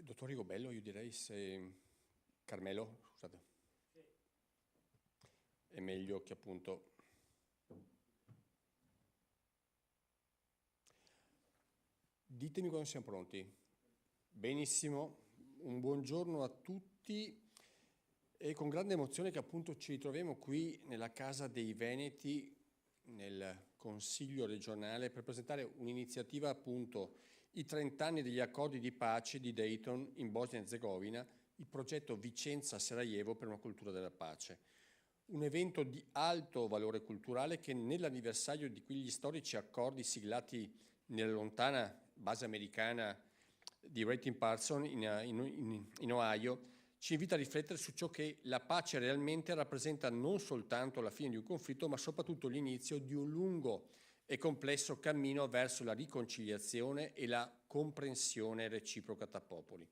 Dottor Rigobello, io direi se Carmelo, scusate, è meglio che appunto... Ditemi quando siamo pronti. Benissimo, un buongiorno a tutti e con grande emozione che appunto ci ritroviamo qui nella Casa dei Veneti, nel Consiglio regionale, per presentare un'iniziativa appunto i 30 anni degli accordi di pace di Dayton in Bosnia e Erzegovina, il progetto Vicenza-Sarajevo per una cultura della pace. Un evento di alto valore culturale che nell'anniversario di quegli storici accordi siglati nella lontana base americana di Wright Patterson in Ohio, ci invita a riflettere su ciò che la pace realmente rappresenta, non soltanto la fine di un conflitto, ma soprattutto l'inizio di un lungo e complesso cammino verso la riconciliazione e la comprensione reciproca tra popoli.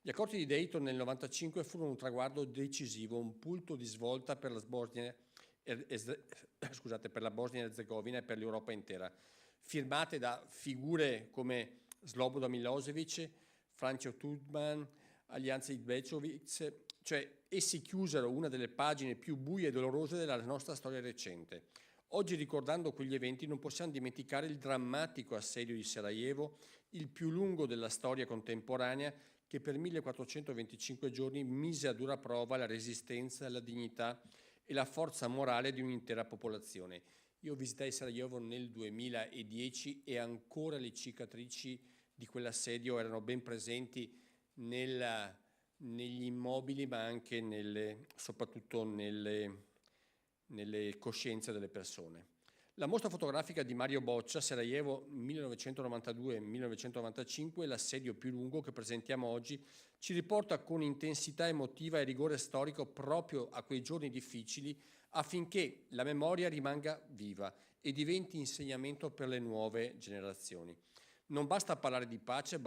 Gli accordi di Dayton nel 1995 furono un traguardo decisivo, un punto di svolta per la Bosnia e Erzegovina e per l'Europa intera, firmate da figure come Slobodan Milosevic, Franjo Tudjman, Alija Izetbegović, cioè essi chiusero una delle pagine più buie e dolorose della nostra storia recente. Oggi, ricordando quegli eventi, non possiamo dimenticare il drammatico assedio di Sarajevo, il più lungo della storia contemporanea, che per 1425 giorni mise a dura prova la resistenza, la dignità e la forza morale di un'intera popolazione. Io visitai Sarajevo nel 2010 e ancora le cicatrici di quell'assedio erano ben presenti negli immobili, ma anche soprattutto nelle coscienze delle persone. La mostra fotografica di Mario Boccia, Sarajevo 1992-1995, l'assedio più lungo che presentiamo oggi, ci riporta con intensità emotiva e rigore storico proprio a quei giorni difficili, affinché la memoria rimanga viva e diventi insegnamento per le nuove generazioni. Non basta parlare di pace,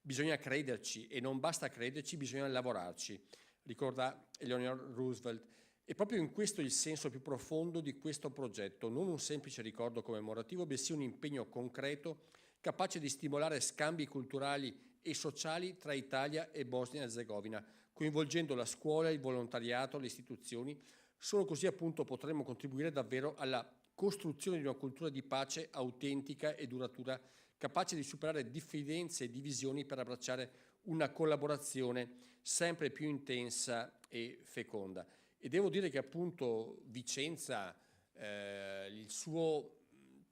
bisogna crederci, e non basta crederci, bisogna lavorarci, ricorda Eleanor Roosevelt. E proprio in questo il senso più profondo di questo progetto, non un semplice ricordo commemorativo, bensì un impegno concreto capace di stimolare scambi culturali e sociali tra Italia e Bosnia e Erzegovina, coinvolgendo la scuola, il volontariato, le istituzioni. Solo così appunto potremo contribuire davvero alla costruzione di una cultura di pace autentica e duratura, capace di superare diffidenze e divisioni per abbracciare una collaborazione sempre più intensa e feconda. E devo dire che appunto Vicenza, il suo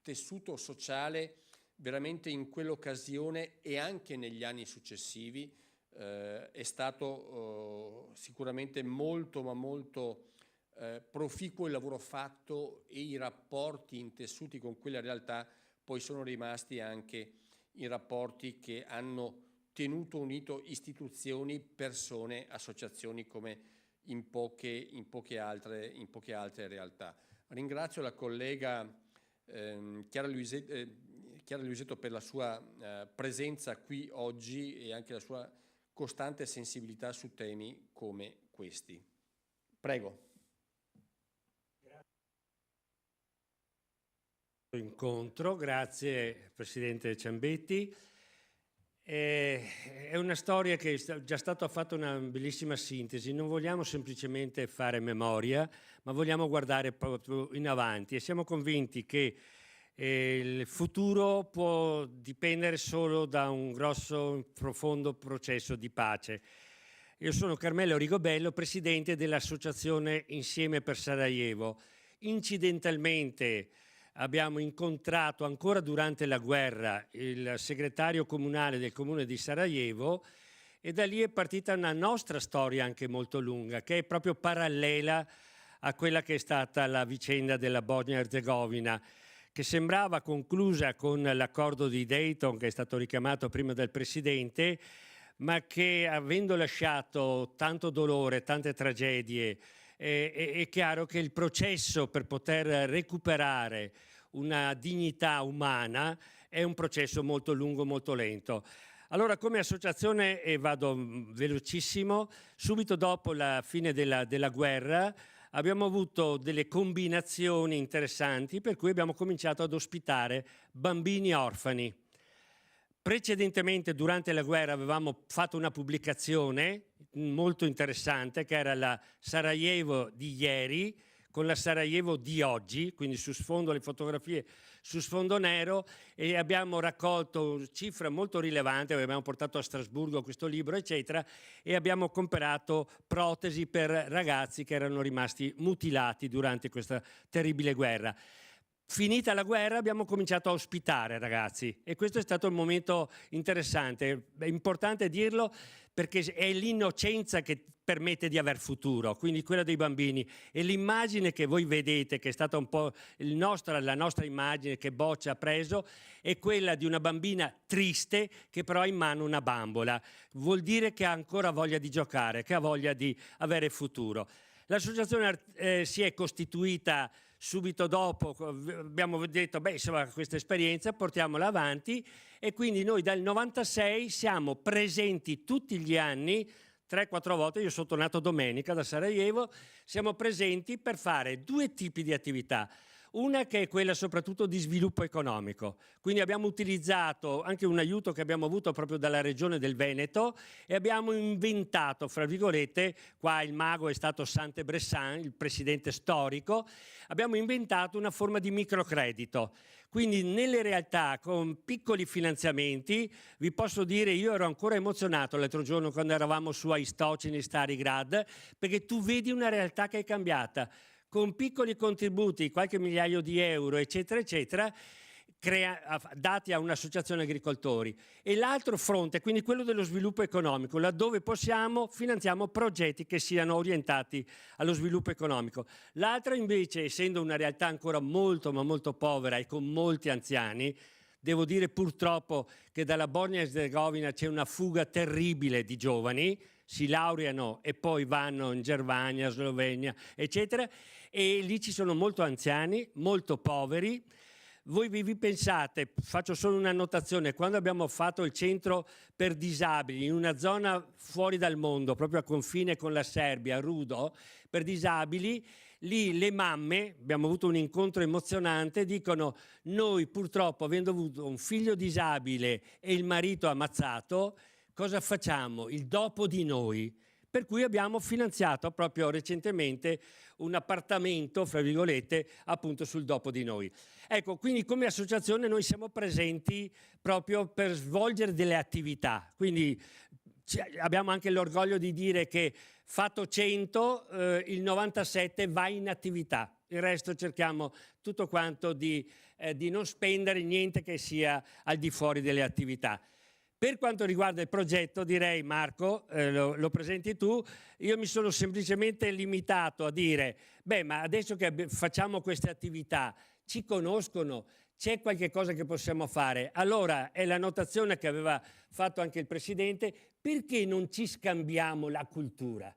tessuto sociale, veramente in quell'occasione e anche negli anni successivi è stato sicuramente molto ma molto proficuo il lavoro fatto, e i rapporti intessuti con quella realtà poi sono rimasti anche i rapporti che hanno tenuto unito istituzioni, persone, associazioni come in poche altre realtà. Ringrazio la collega Chiara Luisetto per la sua presenza qui oggi e anche la sua costante sensibilità su temi come questi. Prego. Incontro, grazie Presidente Ciambetti. È una storia che è già stata fatta una bellissima sintesi. Non vogliamo semplicemente fare memoria, ma vogliamo guardare proprio in avanti, e siamo convinti che il futuro può dipendere solo da un grosso, profondo processo di pace. Io sono Carmelo Rigobello, presidente dell'associazione Insieme per Sarajevo. Incidentalmente abbiamo incontrato ancora durante la guerra il segretario comunale del comune di Sarajevo, e da lì è partita una nostra storia anche molto lunga, che è proprio parallela a quella che è stata la vicenda della Bosnia-Erzegovina, che sembrava conclusa con l'accordo di Dayton, che è stato richiamato prima dal Presidente, ma che, avendo lasciato tanto dolore, tante tragedie, è chiaro che il processo per poter recuperare una dignità umana è un processo molto lungo, molto lento. Allora, come associazione, e vado velocissimo, subito dopo la fine della guerra abbiamo avuto delle combinazioni interessanti, per cui abbiamo cominciato ad ospitare bambini orfani. Precedentemente, durante la guerra, avevamo fatto una pubblicazione molto interessante che era la Sarajevo di ieri con la Sarajevo di oggi, quindi su sfondo, le fotografie su sfondo nero, e abbiamo raccolto cifre molto rilevanti, abbiamo portato a Strasburgo questo libro, eccetera, e abbiamo comprato protesi per ragazzi che erano rimasti mutilati durante questa terribile guerra. Finita la guerra abbiamo cominciato a ospitare ragazzi e questo è stato il momento interessante, è importante dirlo perché è l'innocenza che permette di aver futuro, quindi quella dei bambini, e l'immagine che voi vedete, che è stata un po' la nostra immagine che Boccia ha preso, è quella di una bambina triste che però ha in mano una bambola, vuol dire che ha ancora voglia di giocare, che ha voglia di avere futuro. L'associazione si è costituita subito dopo, abbiamo detto, beh, insomma, questa esperienza portiamola avanti, e quindi noi dal 96 siamo presenti tutti gli anni, 3-4 volte, io sono tornato domenica da Sarajevo, siamo presenti per fare due tipi di attività. Una che è quella soprattutto di sviluppo economico, quindi abbiamo utilizzato anche un aiuto che abbiamo avuto proprio dalla regione del Veneto e abbiamo inventato, fra virgolette, qua il mago è stato Sante Bressan, il presidente storico, abbiamo inventato una forma di microcredito. Quindi nelle realtà con piccoli finanziamenti, vi posso dire, io ero ancora emozionato l'altro giorno quando eravamo su Aistocini, Starigrad, perché tu vedi una realtà che è cambiata. Con piccoli contributi, qualche migliaio di euro, eccetera, eccetera, dati a un'associazione agricoltori. E l'altro fronte, quindi quello dello sviluppo economico, laddove possiamo finanziamo progetti che siano orientati allo sviluppo economico. L'altro invece, essendo una realtà ancora molto ma molto povera e con molti anziani, devo dire purtroppo che dalla Bosnia Erzegovina c'è una fuga terribile di giovani, si laureano e poi vanno in Germania, Slovenia, eccetera, e lì ci sono molto anziani, molto poveri. Voi vi pensate, faccio solo una notazione, quando abbiamo fatto il centro per disabili in una zona fuori dal mondo, proprio a confine con la Serbia, Rudo, per disabili, lì le mamme, abbiamo avuto un incontro emozionante, dicono: noi purtroppo, avendo avuto un figlio disabile e il marito ammazzato, cosa facciamo? Il dopo di noi. Per cui abbiamo finanziato proprio recentemente un appartamento, fra virgolette, appunto sul dopo di noi. Ecco, quindi come associazione noi siamo presenti proprio per svolgere delle attività. Quindi abbiamo anche l'orgoglio di dire che fatto 100, il 97 va in attività. Il resto cerchiamo tutto quanto di non spendere niente che sia al di fuori delle attività. Per quanto riguarda il progetto, direi, Marco, lo presenti tu, io mi sono semplicemente limitato a dire, beh, ma adesso che facciamo queste attività, ci conoscono, c'è qualche cosa che possiamo fare? Allora, è la notazione che aveva fatto anche il Presidente, perché non ci scambiamo la cultura?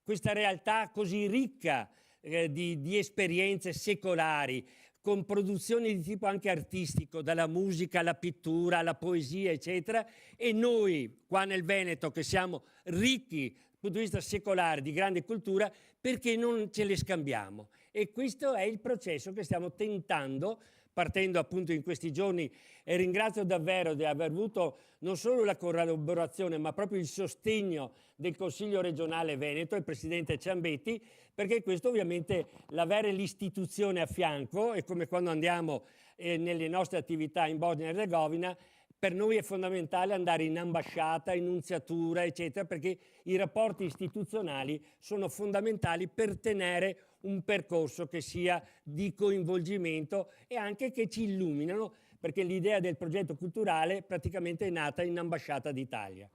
Questa realtà così ricca di esperienze secolari, con produzioni di tipo anche artistico, dalla musica alla pittura, alla poesia, eccetera, e noi qua nel Veneto, che siamo ricchi dal punto di vista secolare di grande cultura, perché non ce le scambiamo? E questo è il processo che stiamo tentando, partendo appunto in questi giorni, e ringrazio davvero di aver avuto non solo la collaborazione ma proprio il sostegno del Consiglio regionale Veneto, il Presidente Ciambetti, perché questo ovviamente, l'avere l'istituzione a fianco, è come quando andiamo nelle nostre attività in Bosnia e Erzegovina, per noi è fondamentale andare in ambasciata, in nunziatura, eccetera, perché i rapporti istituzionali sono fondamentali per tenere un percorso che sia di coinvolgimento e anche che ci illuminano, perché l'idea del progetto culturale praticamente è nata in Ambasciata d'Italia.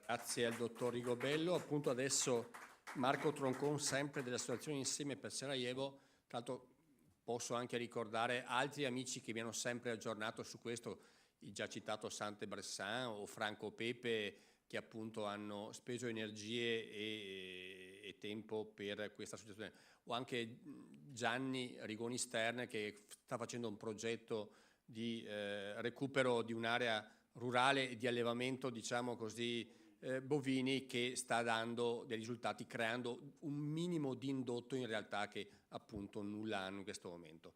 Grazie al dottor Rigobello. Appunto adesso Marco Troncon, sempre dell'Associazione Insieme per Sarajevo. Tra l'altro posso anche ricordare altri amici che mi hanno sempre aggiornato su questo, il già citato Sante Bressan o Franco Pepe, che appunto hanno speso energie e tempo per questa associazione, o anche Gianni Rigoni Stern, che sta facendo un progetto di recupero di un'area rurale e di allevamento, diciamo così, bovini, che sta dando dei risultati, creando un minimo di indotto in realtà che appunto nulla hanno in questo momento.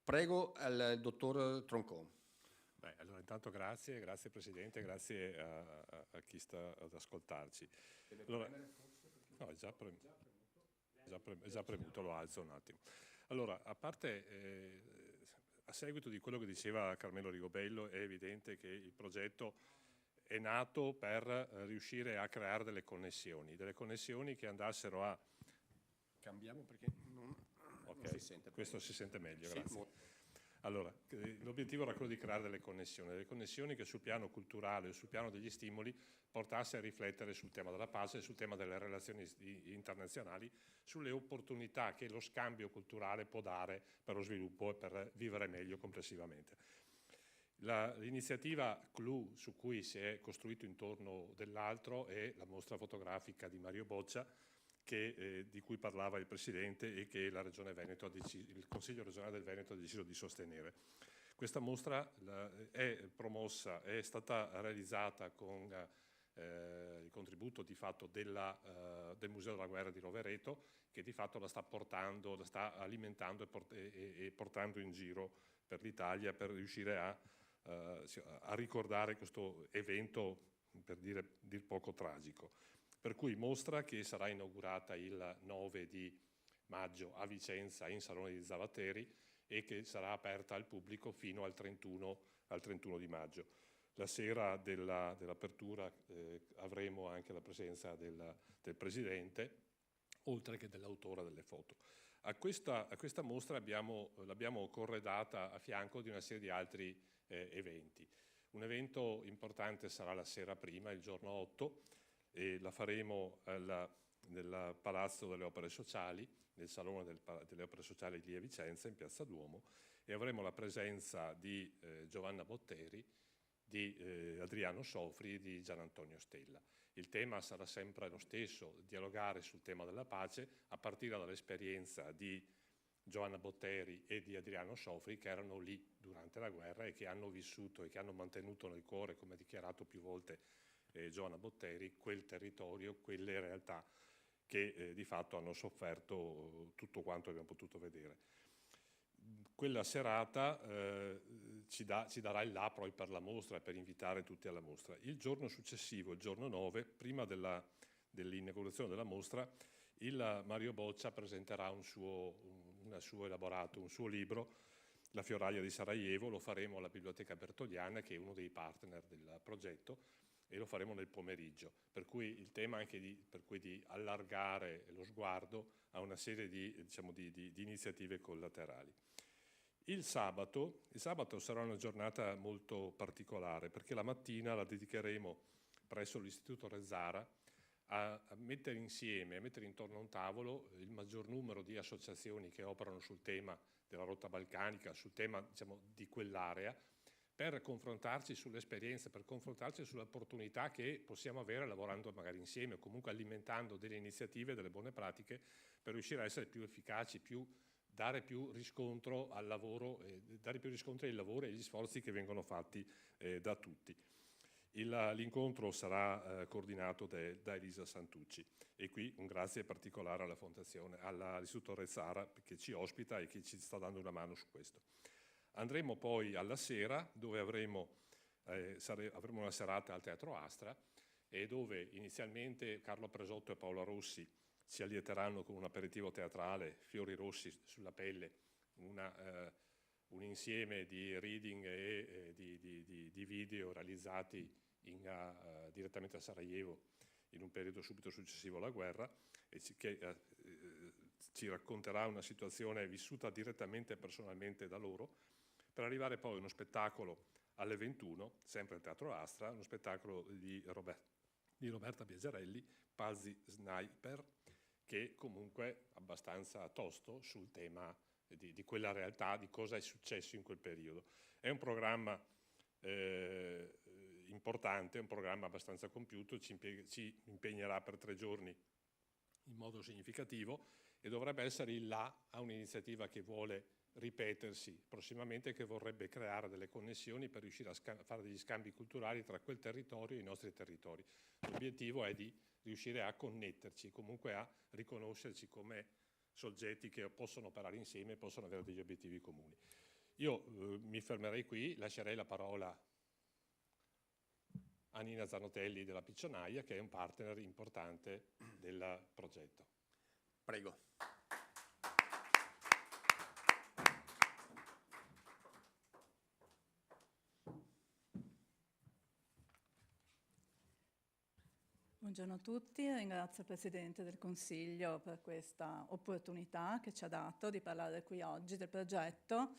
Prego al dottor Troncon. Allora intanto grazie Presidente, grazie a chi sta ad ascoltarci. Allora, no, è già premuto, lo alzo un attimo. Allora, a parte, a seguito di quello che diceva Carmelo Rigobello, è evidente che il progetto è nato per riuscire a creare delle connessioni che andassero a... Cambiamo perché non si sente. Questo si sente meglio, Sì, grazie. Allora, l'obiettivo era quello di creare delle connessioni che sul piano culturale o sul piano degli stimoli portasse a riflettere sul tema della pace, sul tema delle relazioni internazionali, sulle opportunità che lo scambio culturale può dare per lo sviluppo e per vivere meglio complessivamente. L'iniziativa CLU su cui si è costruito intorno dell'altro è la mostra fotografica di Mario Boccia, di cui parlava il Presidente e che la Regione Veneto il Consiglio regionale del Veneto ha deciso di sostenere. Questa mostra è stata realizzata con il contributo di fatto del Museo della Guerra di Rovereto, che di fatto la sta alimentando e portando in giro per l'Italia per riuscire a ricordare questo evento, per dir poco tragico. Per cui mostra che sarà inaugurata il 9 di maggio a Vicenza in Salone di Zavateri e che sarà aperta al pubblico fino al 31 di maggio. La sera dell'apertura avremo anche la presenza del Presidente, oltre che dell'autore delle foto. A questa mostra l'abbiamo corredata a fianco di una serie di altri eventi. Un evento importante sarà la sera prima, il giorno 8, e la faremo nel Palazzo delle Opere Sociali, nel Salone delle Opere Sociali di Vicenza, in Piazza Duomo, e avremo la presenza di Giovanna Botteri, di Adriano Sofri e di Gian Antonio Stella. Il tema sarà sempre lo stesso, dialogare sul tema della pace a partire dall'esperienza di Giovanna Botteri e di Adriano Sofri, che erano lì durante la guerra e che hanno vissuto e che hanno mantenuto nel cuore, come ha dichiarato più volte Giovanna Botteri, quel territorio, quelle realtà che di fatto hanno sofferto tutto quanto abbiamo potuto vedere. Quella serata ci darà il là poi per la mostra, per invitare tutti alla mostra. Il giorno successivo, il giorno 9, prima dell'inaugurazione della mostra, il Mario Boccia presenterà un suo elaborato, un suo libro, La Fioraglia di Sarajevo. Lo faremo alla Biblioteca Bertoliana, che è uno dei partner del progetto, e lo faremo nel pomeriggio, per cui il tema anche di allargare lo sguardo a una serie di iniziative collaterali. Il sabato sarà una giornata molto particolare, perché la mattina la dedicheremo presso l'Istituto Rezzara a mettere insieme, a mettere intorno a un tavolo il maggior numero di associazioni che operano sul tema della rotta balcanica, sul tema di quell'area, per confrontarci sull'esperienza, per confrontarci sulle opportunità che possiamo avere lavorando magari insieme o comunque alimentando delle iniziative, delle buone pratiche per riuscire a essere più efficaci, dare più riscontro al lavoro, dare più riscontro ai lavori e agli sforzi che vengono fatti da tutti. L'incontro sarà coordinato da Elisa Santucci e qui un grazie particolare alla Fondazione, all'Istituto Rezzara, che ci ospita e che ci sta dando una mano su questo. Andremo poi alla sera, dove avremo una serata al Teatro Astra e dove inizialmente Carlo Presotto e Paola Rossi ci allieteranno con un aperitivo teatrale, Fiori Rossi sulla pelle, un insieme di reading e di video realizzati direttamente a Sarajevo in un periodo subito successivo alla guerra, e che ci racconterà una situazione vissuta direttamente e personalmente da loro, per arrivare poi a uno spettacolo alle 21, sempre al Teatro Astra, uno spettacolo di Roberta Biagiarelli, Pazzi Sniper, che comunque è abbastanza tosto sul tema di quella realtà, di cosa è successo in quel periodo. È un programma importante, è un programma abbastanza compiuto, ci impegnerà per 3 giorni in modo significativo e dovrebbe essere il là a un'iniziativa che vuole ripetersi prossimamente, che vorrebbe creare delle connessioni per riuscire a fare degli scambi culturali tra quel territorio e i nostri territori. L'obiettivo è di riuscire a connetterci, comunque a riconoscerci come soggetti che possono operare insieme e possono avere degli obiettivi comuni. Io mi fermerei qui, lascerei la parola a Nina Zanotelli della Piccionaia, che è un partner importante del progetto. Prego. Buongiorno a tutti, ringrazio il Presidente del Consiglio per questa opportunità che ci ha dato di parlare qui oggi del progetto.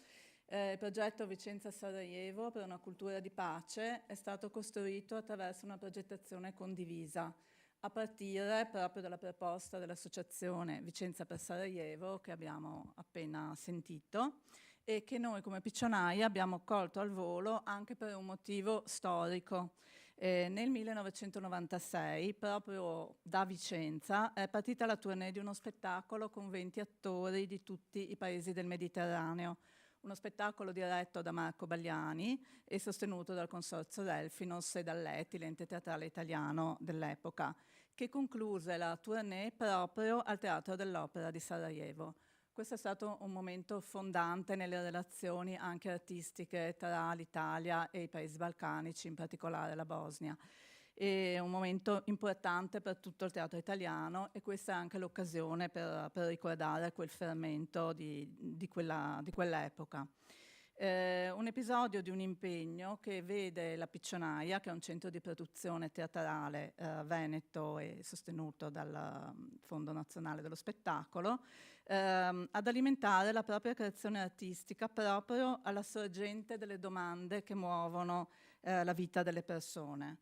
Il progetto Vicenza-Sarajevo per una cultura di pace è stato costruito attraverso una progettazione condivisa, a partire proprio dalla proposta dell'associazione Vicenza per Sarajevo che abbiamo appena sentito e che noi come Piccionaia abbiamo colto al volo anche per un motivo storico. Nel 1996, proprio da Vicenza, è partita la tournée di uno spettacolo con 20 attori di tutti i paesi del Mediterraneo. Uno spettacolo diretto da Marco Bagliani e sostenuto dal Consorzio Delfinos e dall'ETI, l'ente teatrale italiano dell'epoca, che concluse la tournée proprio al Teatro dell'Opera di Sarajevo. Questo è stato un momento fondante nelle relazioni anche artistiche tra l'Italia e i paesi balcanici, in particolare la Bosnia. È un momento importante per tutto il teatro italiano e questa è anche l'occasione per ricordare quel fermento di quell'epoca. Un episodio di un impegno che vede la Piccionaia, che è un centro di produzione teatrale veneto e sostenuto dal Fondo Nazionale dello Spettacolo, ad alimentare la propria creazione artistica proprio alla sorgente delle domande che muovono la vita delle persone.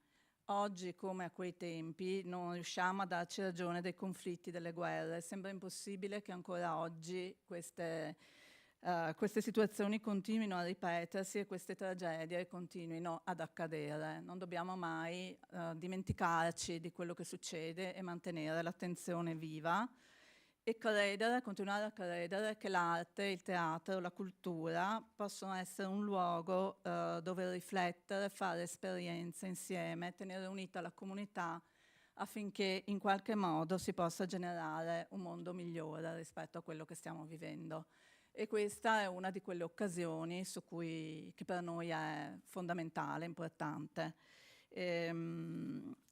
Oggi, come a quei tempi, non riusciamo a darci ragione dei conflitti, delle guerre. Sembra impossibile che ancora oggi queste situazioni continuino a ripetersi e queste tragedie continuino ad accadere. Non dobbiamo mai dimenticarci di quello che succede e mantenere l'attenzione viva e continuare a credere che l'arte, il teatro, la cultura possono essere un luogo dove riflettere, fare esperienze insieme, tenere unita la comunità affinché in qualche modo si possa generare un mondo migliore rispetto a quello che stiamo vivendo. E questa è una di quelle occasioni che per noi è fondamentale, importante.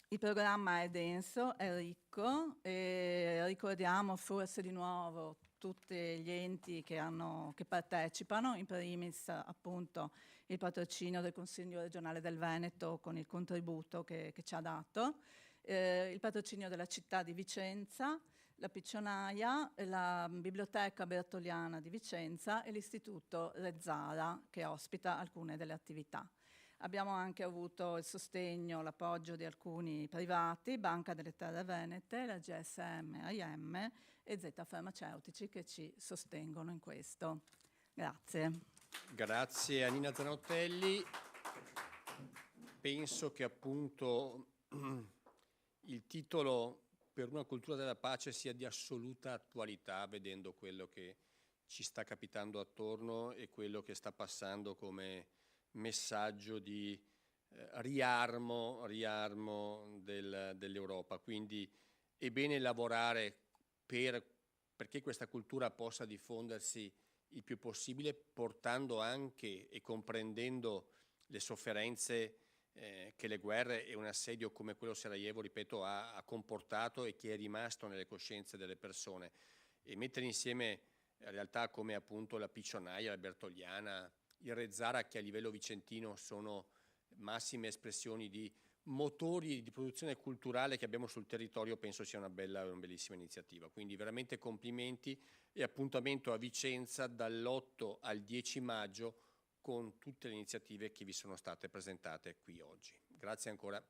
Il programma è denso, è ricco e ricordiamo forse di nuovo tutti gli enti che partecipano, in primis appunto il patrocinio del Consiglio regionale del Veneto con il contributo che ci ha dato, il patrocinio della città di Vicenza, la Piccionaia, la Biblioteca Bertoliana di Vicenza e l'Istituto Rezzara che ospita alcune delle attività. Abbiamo anche avuto il sostegno, l'appoggio di alcuni privati, Banca delle Terre Venete, la GSM AIM e Z Farmaceutici che ci sostengono in questo. Grazie. Grazie a Nina Zanotelli. Penso che appunto il titolo per una cultura della pace sia di assoluta attualità, vedendo quello che ci sta capitando attorno e quello che sta passando come messaggio di riarmo dell'Europa. Quindi è bene lavorare perché questa cultura possa diffondersi il più possibile, portando anche e comprendendo le sofferenze che le guerre e un assedio come quello a Sarajevo, ripeto, ha comportato e che è rimasto nelle coscienze delle persone, e mettere insieme realtà come appunto la Piccionaia, la Bertoliana, il Rezzara, che a livello vicentino sono massime espressioni di motori di produzione culturale che abbiamo sul territorio, penso sia una bellissima iniziativa. Quindi veramente complimenti e appuntamento a Vicenza dall'8 al 10 maggio con tutte le iniziative che vi sono state presentate qui oggi. Grazie ancora.